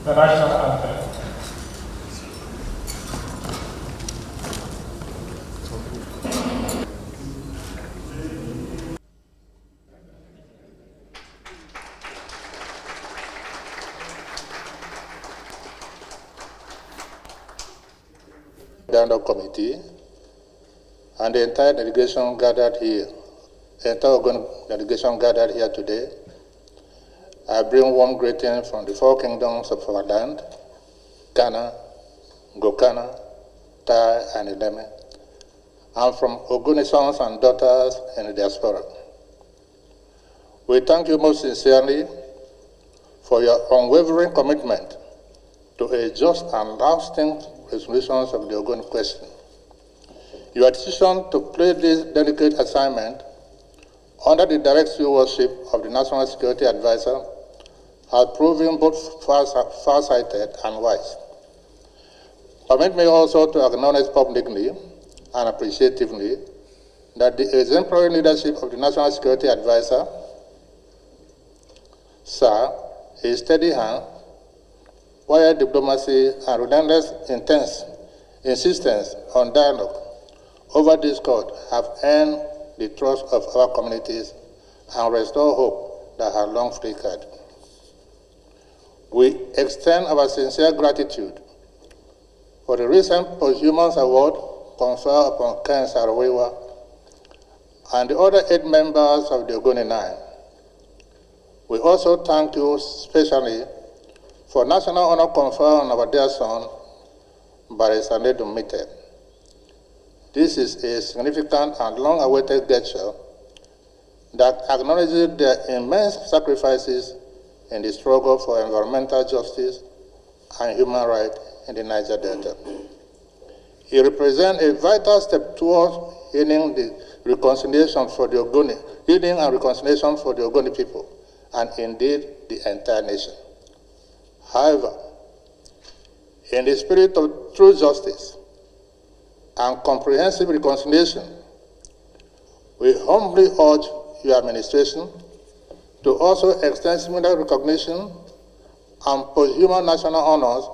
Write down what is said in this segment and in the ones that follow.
the national anthem. The committee and the entire delegation gathered here, the entire Ogoni delegation gathered here today, I bring warm greetings from the four kingdoms of our land, Ghana, Gokana, Tai, and Ileme, and from Ogoni sons and daughters in the diaspora. We thank you most sincerely for your unwavering commitment to a just and lasting resolutions of the Ogoni question. Your decision to play this delicate assignment under the direct stewardship of the National Security Advisor has proven both far-sighted and wise. Permit me also to acknowledge publicly and appreciatively that the exemplary leadership of the National Security Advisor, Sir, his steady hand, wire diplomacy, and relentless insistence on dialogue over discord have earned the trust of our communities and restore hope that had long flickered. We extend our sincere gratitude for the recent posthumous award conferred upon Ken Sarawiwa and the other 8 members of the Ogoniland. We also thank you especially for national honor conferred on our dear son, Barrister Nedumite. This is a significant and long-awaited gesture that acknowledges their immense sacrifices in the struggle for environmental justice and human rights in the Niger Delta. It represents a vital step towards healing and reconciliation for the Ogoni people, and indeed the entire nation. However, in the spirit of true justice and comprehensive reconciliation, we humbly urge your administration to also extend similar recognition and posthumous national honors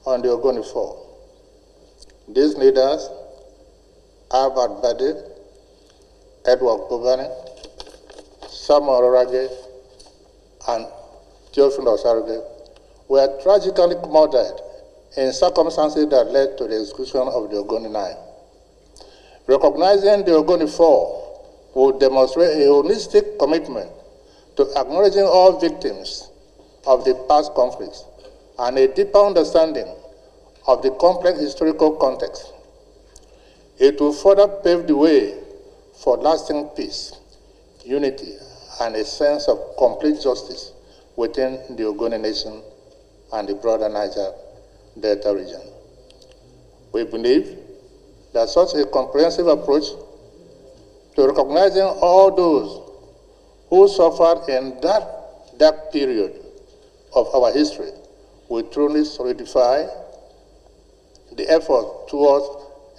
on the Ogoni 4. These leaders, Albert Badey, Edward Kobani, Samuel Orage, and Theophilus Orage, were tragically murdered in circumstances that led to the execution of the Ogoniland. Recognizing the Ogoni 4 will demonstrate a holistic commitment to acknowledging all victims of the past conflicts and a deeper understanding of the complex historical context. It will further pave the way for lasting peace, unity, and a sense of complete justice within the Ogoni nation and the broader Niger Delta region. We believe that such a comprehensive approach to recognizing all those who suffered in that dark period of our history will truly solidify the effort towards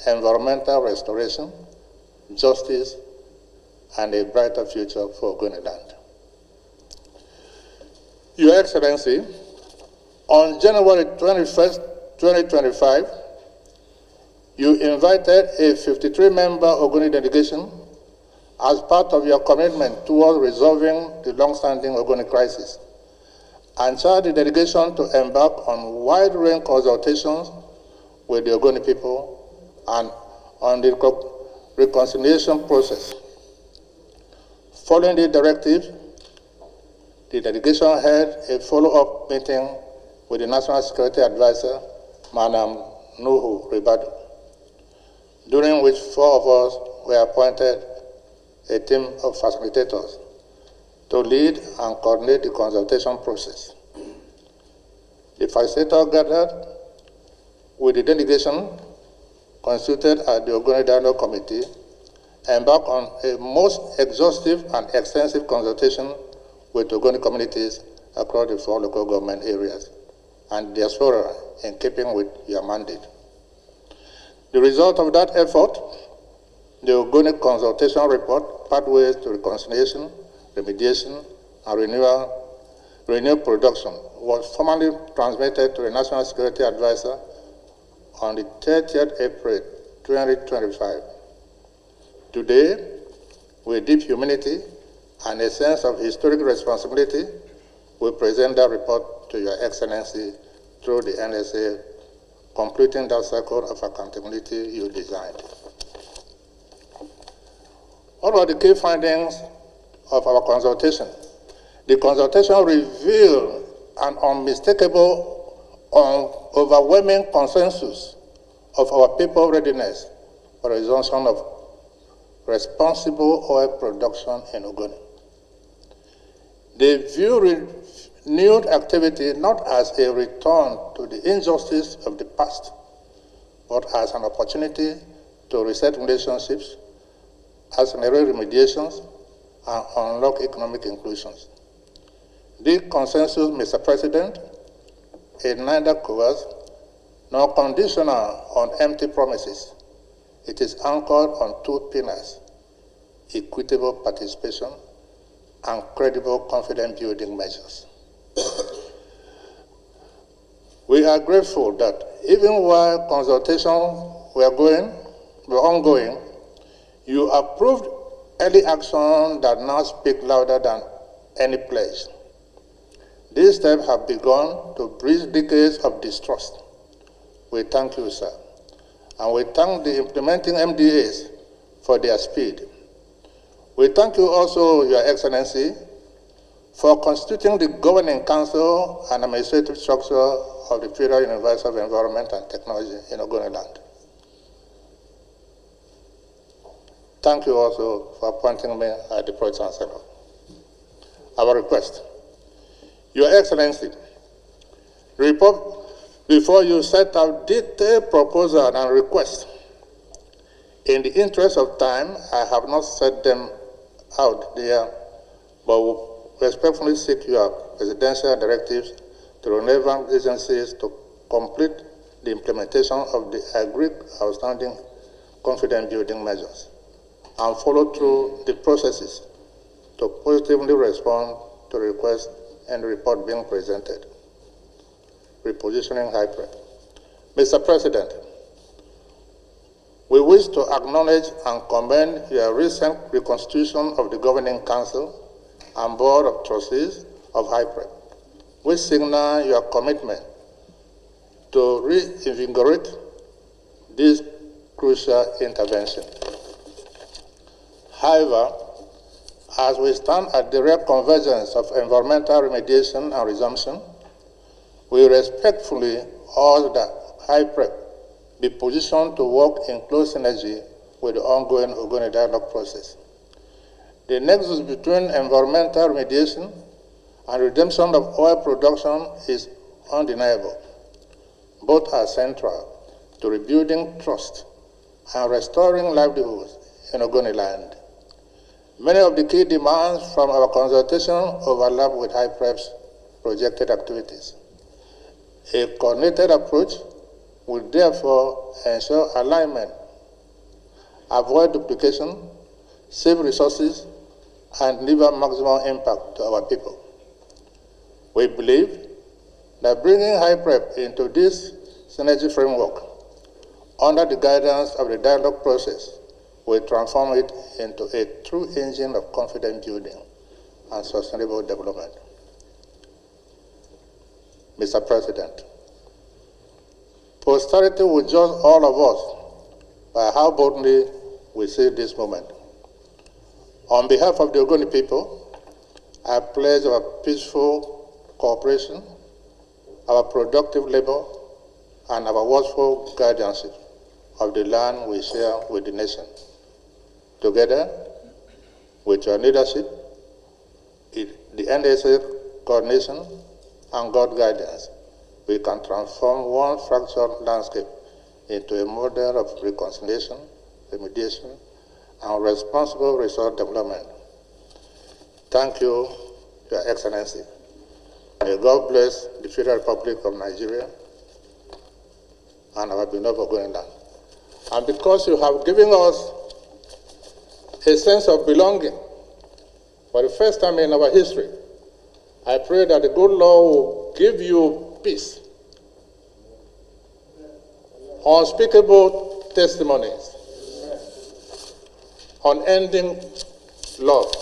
environmental restoration, justice, and a brighter future for Ogoniland. Your Excellency, on January 21st, 2025, you invited a 53-member Ogoni delegation as part of your commitment towards resolving the long-standing Ogoni crisis, and charged the delegation to embark on wide-range consultations with the Ogoni people and on the reconciliation process. Following the directive, the delegation held a follow-up meeting with the National Security Advisor, Madam Nuhu Ribadu, during which 4 of us were appointed a team of facilitators to lead and coordinate the consultation process. The facilitator gathered with the delegation constituted at the Ogoni Dialogue Committee, embarked on a most exhaustive and extensive consultation with Ogoni communities across the 4 local government areas and diaspora in keeping with your mandate. The result of that effort, the Ogoni Consultation Report, Pathways to Reconciliation, Remediation, and renewed production was formally transmitted to the National Security Advisor on the 30th April 2025. Today, with deep humility and a sense of historic responsibility, we present that report to Your Excellency through the NSA, completing that cycle of accountability you designed. What were the key findings of our consultation? The consultation revealed an unmistakable, overwhelming consensus of our people's readiness for the resumption of responsible oil production in Ogoni. They view renewed activity not as a return to the injustice of the past, but as an opportunity to reset relationships, accelerate remediations, and unlock economic inclusions. This consensus, Mr. President, is neither coerced nor conditional on empty promises. It is anchored on two pillars: equitable participation and credible confidence-building measures. We are grateful that even while consultations were ongoing, you approved early action that now speak louder than any pledge. These steps have begun to bridge decades of distrust. We thank you, sir. And we thank the implementing MDAs for their speed. We thank you also, Your Excellency, for constituting the Governing Council and Administrative Structure of the Federal University of Environment and Technology in Ogoniland. Thank you also for appointing me as the Pro-Chancellor. Our request. Your Excellency, report before you set out detailed proposal and request. In the interest of time, I have not set them out there, but will respectfully seek your presidential directives to relevant agencies to complete the implementation of the agreed outstanding confidence-building measures and follow through the processes to positively respond to requests and report being presented. Repositioning HYPREP. Mr. President, we wish to acknowledge and commend your recent reconstitution of the Governing Council and Board of Trustees of HYPREP, which signal your commitment to reinvigorate this crucial intervention. However, as we stand at the rare convergence of environmental remediation and resumption, we respectfully urge that HYPREP be positioned to work in close synergy with the ongoing Ogoni dialogue process. The nexus between environmental remediation and redemption of oil production is undeniable. Both are central to rebuilding trust and restoring livelihoods in Ogoniland. Many of the key demands from our consultation overlap with HYPREP's projected activities. A coordinated approach will therefore ensure alignment, avoid duplication, save resources, and deliver maximum impact to our people. We believe that bringing HYPREP into this synergy framework under the guidance of the dialogue process will transform it into a true engine of confidence building and sustainable development. Mr. President, posterity will judge all of us by how boldly we see this moment. On behalf of the Ogoni people, I pledge our peaceful cooperation, our productive labor, and our watchful guardianship of the land we share with the nation. Together, with your leadership, the NSA coordination, and God guidance, we can transform one fractured landscape into a model of reconciliation, remediation, and responsible resource development. Thank you, Your Excellency. May God bless the Federal Republic of Nigeria and our beloved Ogoniland. And because you have given us a sense of belonging for the first time in our history, I pray that the good Lord will give you peace, unspeakable testimonies, unending love.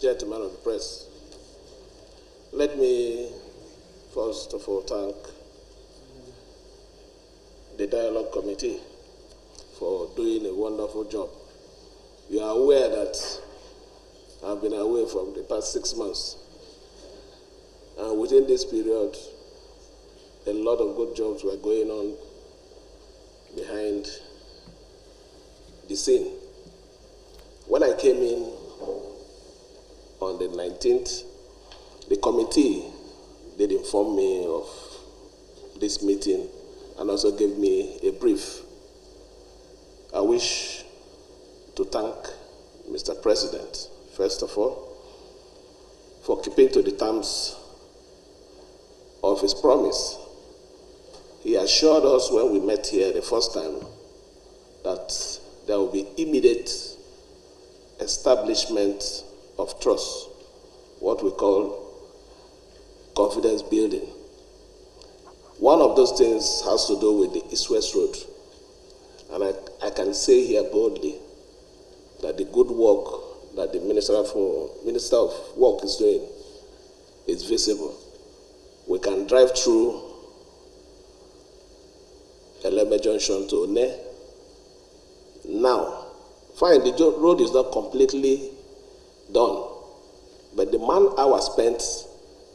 Gentlemen of the press, let me first of all thank the Dialogue Committee for doing a wonderful job. You are aware that I've been away from the past 6 months, and within this period, a lot of good jobs were going on behind the scene. When I came in on the 19th, the committee did inform me of this meeting and also gave me a brief. I wish to thank Mr. President, first of all, for keeping to the terms of his promise. He assured us when we met here the first time that there will be immediate establishment of trust, what we call confidence building. One of those things has to do with the East-West Road. And I can say here boldly that the good work that the Minister of Work is doing is visible. We can drive through Eleme Junction to One. Now, fine, the road is not completely done, but the man-hour spent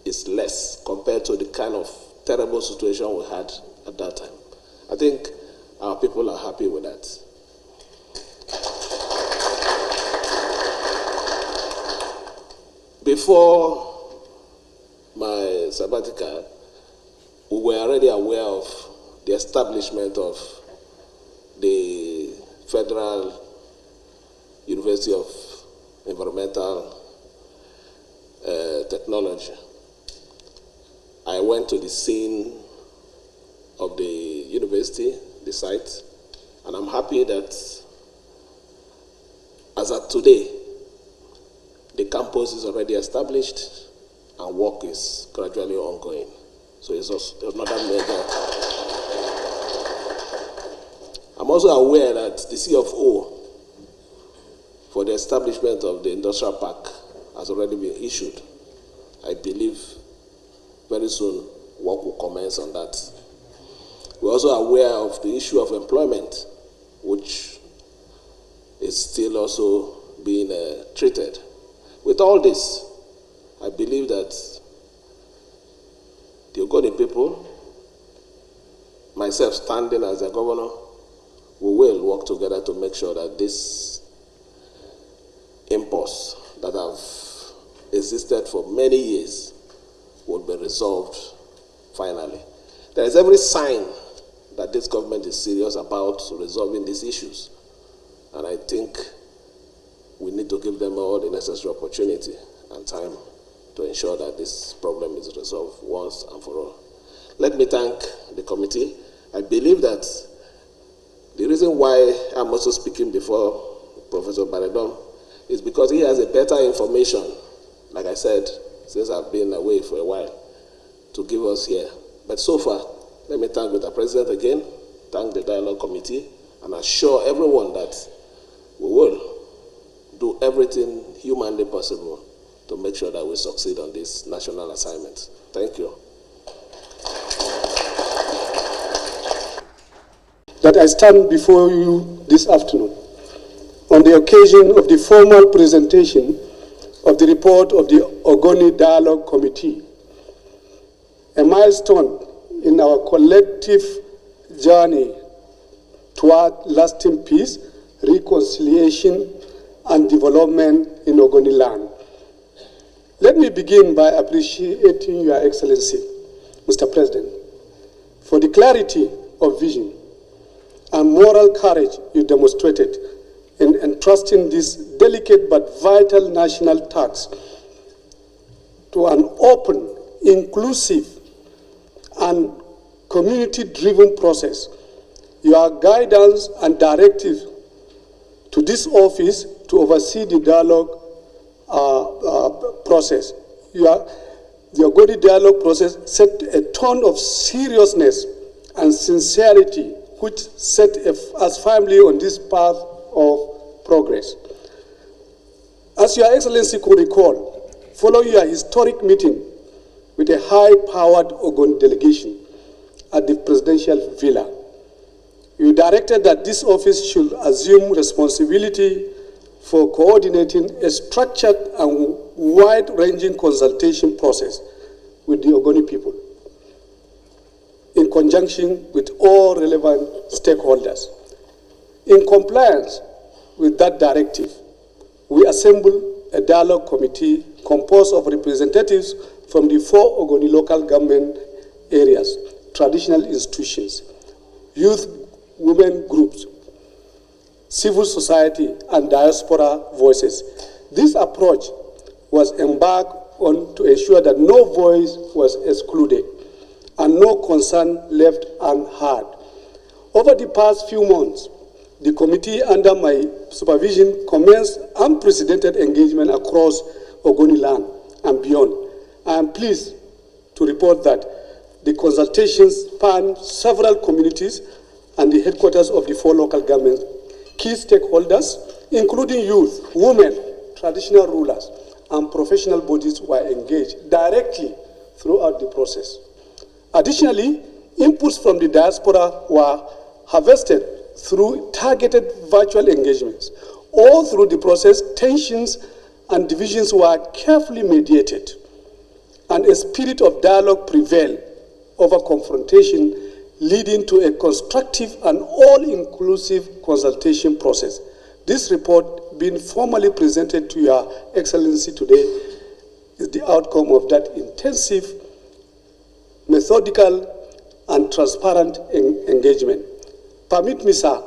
is less compared to the kind of terrible situation we had at that time. I think our people are happy with that. Before my sabbatical, we were already aware of the establishment of the Federal University of Environmental Technology. I went to the scene of the university, the site, and I'm happy that as of today, the campus is already established and work is gradually ongoing. So it's also another major. I'm also aware that the CFO for the establishment of the industrial park has already been issued. I believe very soon work will commence on that. We're also aware of the issue of employment, which is still also being treated. With all this, I believe that the Ogoni people, myself standing as the governor, we will work together to make sure that this impulse that have existed for many years will be resolved finally. There is every sign that this government is serious about resolving these issues, and I think we need to give them all the necessary opportunity and time to ensure that this problem is resolved once and for all. Let me thank the committee. I believe that the reason why I'm also speaking before Professor Badey is because he has a better information, like I said, since I've been away for a while, to give us here. But so far, let me thank Mr. President again, thank the Dialogue Committee, and assure everyone that we will do everything humanly possible to make sure that we succeed on this national assignment. Thank you. That I stand before you this afternoon on the occasion of the formal presentation of the report of the Ogoni Dialogue Committee, a milestone in our collective journey toward lasting peace, reconciliation, and development in Ogoniland. Let me begin by appreciating Your Excellency, Mr. President, for the clarity of vision and moral courage you demonstrated in entrusting this delicate but vital national task to an open, inclusive, and community-driven process. Your guidance and directive to this office to oversee the dialogue process. The Ogoni dialogue process set a tone of seriousness and sincerity which set us firmly on this path of progress. As Your Excellency could recall, following your historic meeting with a high-powered Ogoni delegation at the presidential villa, you directed that this office should assume responsibility for coordinating a structured and wide-ranging consultation process with the Ogoni people in conjunction with all relevant stakeholders. In compliance with that directive, we assembled a dialogue committee composed of representatives from the 4 Ogoni local government areas, traditional institutions, youth women groups, civil society, and diaspora voices. This approach was embarked on to ensure that no voice was excluded and no concern left unheard. Over the past few months, the committee under my supervision commenced unprecedented engagement across Ogoniland and beyond. I am pleased to report that the consultations span several communities and the headquarters of the 4 local governments. Key stakeholders, including youth, women, traditional rulers, and professional bodies were engaged directly throughout the process. Additionally, inputs from the diaspora were harvested through targeted virtual engagements. All through the process, tensions and divisions were carefully mediated, and a spirit of dialogue prevailed over confrontation, leading to a constructive and all-inclusive consultation process. This report, being formally presented to Your Excellency today, is the outcome of that intensive, methodical, and transparent engagement. Permit me, sir,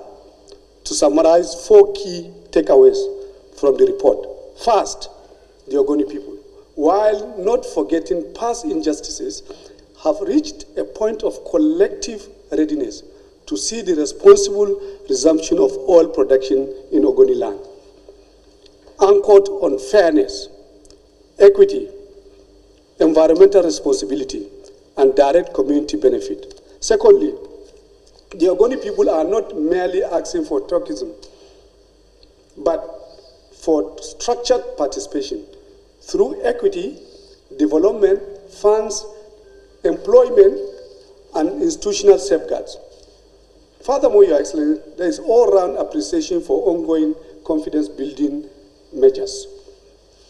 to summarize 4 key takeaways from the report. First, the Ogoni people, while not forgetting past injustices, have reached a point of collective readiness to see the responsible resumption of oil production in Ogoniland, anchored on fairness, equity, environmental responsibility, and direct community benefit. Secondly, the Ogoni people are not merely asking for tokenism, but for structured participation through equity, development, funds, employment, and institutional safeguards. Furthermore, Your Excellency, there is all-round appreciation for ongoing confidence-building measures.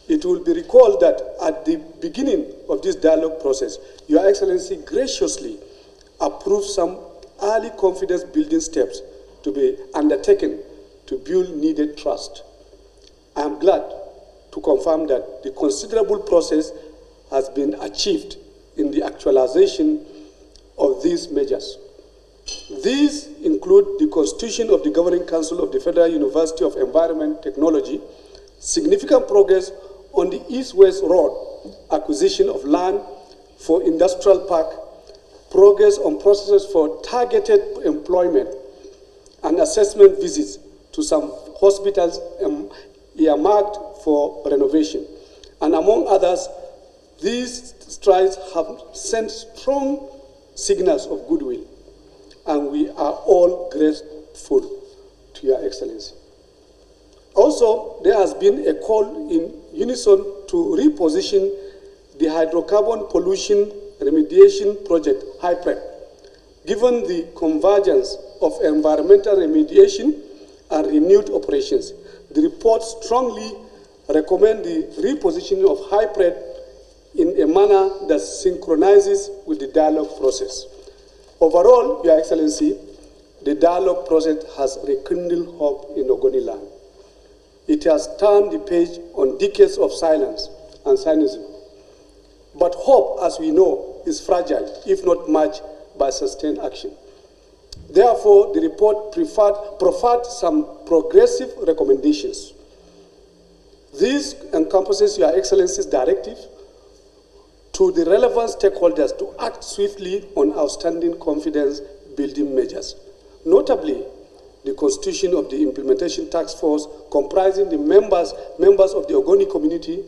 It will be recalled that at the beginning of this dialogue process, Your Excellency graciously approved some early confidence-building steps to be undertaken to build needed trust. I am glad to confirm that the considerable process has been achieved in the actualization of these measures. These include the constitution of the Governing Council of the Federal University of Environment Technology, significant progress on the East-West Road, acquisition of land for industrial park, progress on processes for targeted employment, and assessment visits to some hospitals earmarked for renovation. And among others, these strides have sent strong signals of goodwill, and we are all grateful to Your Excellency. Also, there has been a call in unison to reposition the hydrocarbon pollution remediation project, HYPRED, given the convergence of environmental remediation and renewed operations. The report strongly recommends the repositioning of HYPRED in a manner that synchronizes with the dialogue process. Overall, Your Excellency, the dialogue process has rekindled hope in Ogoniland. It has turned the page on decades of silence and cynicism. But hope, as we know, is fragile, if not matched by sustained action. Therefore, the report proffered some progressive recommendations. This encompasses Your Excellency's directive to the relevant stakeholders to act swiftly on outstanding confidence-building measures, notably the constitution of the Implementation Task Force comprising the members of the Ogoni community,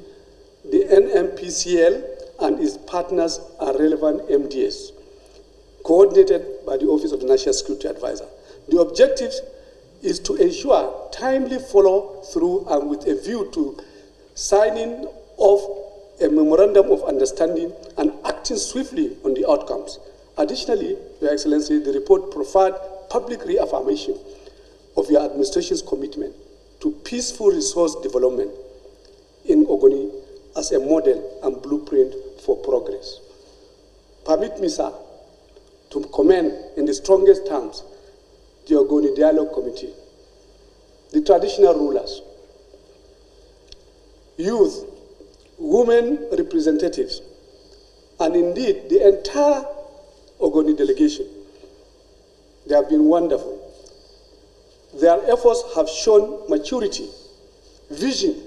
the NMPCL, and its partners and relevant MDS, coordinated by the Office of the National Security Advisor. The objective is to ensure timely follow-through and with a view to signing off a memorandum of understanding and acting swiftly on the outcomes. Additionally, Your Excellency, the report provides public reaffirmation of your administration's commitment to peaceful resource development in Ogoni as a model and blueprint for progress. Permit me, sir, to commend in the strongest terms the Ogoni Dialogue Committee, the traditional rulers, youth, women representatives, and indeed the entire Ogoni delegation. They have been wonderful. Their efforts have shown maturity, vision,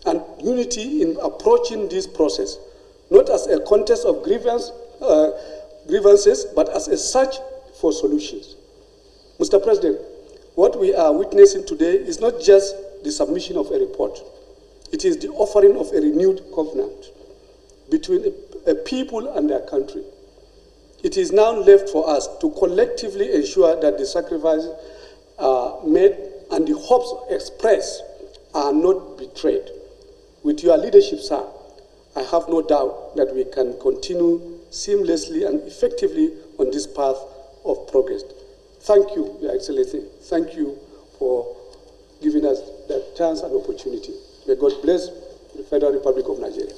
and unity in approaching this process, not as a contest of grievances, but as a search for solutions. Mr. President, what we are witnessing today is not just the submission of a report. It is the offering of a renewed covenant between a people and their country. It is now left for us to collectively ensure that the sacrifices made and the hopes expressed are not betrayed. With your leadership, sir, I have no doubt that we can continue seamlessly and effectively on this path of progress. Thank you, Your Excellency. Thank you for giving us that chance and opportunity. May God bless the Federal Republic of Nigeria.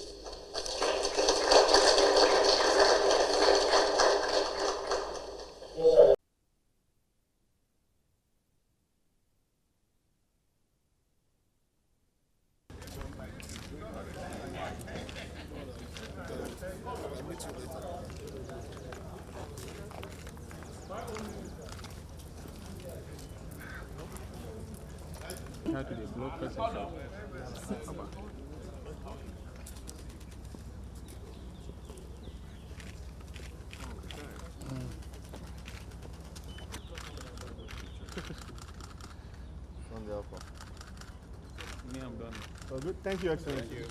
Well, good. Thank you, Excellency. Thank you.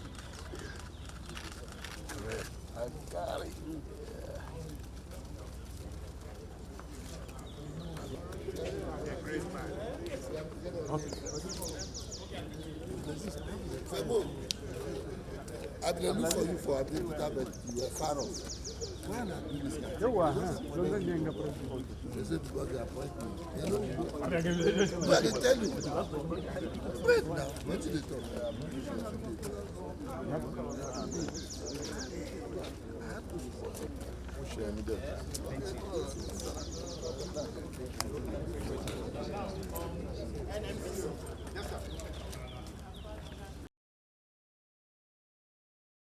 I got it. I've been looking for you for a bit, but you were far off. Why not do this guy? Is it because the appointment? But I can tell you. Wait now, what did they talk about? Thank you.